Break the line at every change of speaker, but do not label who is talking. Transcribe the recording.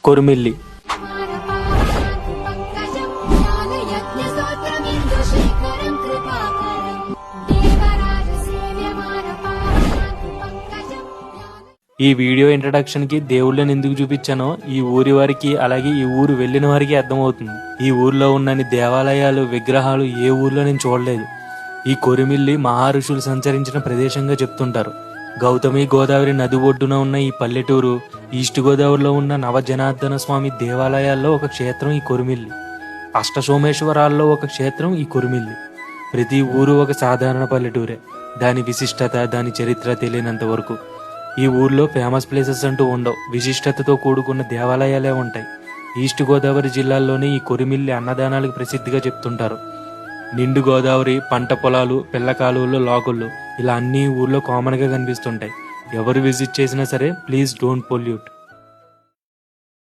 కొరిమిల్లి. ఈ video introduction కి దేవుళ్ళని ఎందుకు చూపించానో ఈ ఊరి వారికి అలాగే ఈ ఊరు వెళ్ళిన వారికి అర్థమవుతుంది. ఈ ఊర్లో ఉన్నన్ని దేవాలయాలు విగ్రహాలు ఏ ఊర్లో నేను చూడలేదు. ఈ కొరిమిల్లి మహర్షులు సంచరించిన ప్రదేశంగా చెప్తుంటారు. గౌతమి గోదావరి నది ఒడ్డున ఉన్న ఈ పల్లెటూరు ఈస్ట్ గోదావరిలో ఉన్న నవజనార్దన స్వామి దేవాలయాల్లో ఒక క్షేత్రం ఈ కొరిమిల్లి. అష్ట సోమేశ్వరాల్లో ఒక క్షేత్రం ఈ కొరిమిల్లి. ప్రతి ఊరు ఒక సాధారణ పల్లెటూరే. దాని విశిష్టత దాని చరిత్ర తెలియనంత వరకు ఈ ఊర్లో ఫేమస్ ప్లేసెస్ అంటూ ఉండవు. విశిష్టతతో కూడుకున్న దేవాలయాలే ఉంటాయి. ఈస్ట్ గోదావరి జిల్లాల్లోని ఈ కొరిమిల్లి అన్నదానాలకు ప్రసిద్ధిగా చెప్తుంటారు. నిండు గోదావరి, పంట పొలాలు, పిల్ల కాలువలు, లాగుళ్ళు ఇలా అన్ని ఊర్లో కామన్గా కనిపిస్తుంటాయి. ఎవరు విజిట్ చేసినా సరే ప్లీజ్ డోంట్ పొల్యూట్.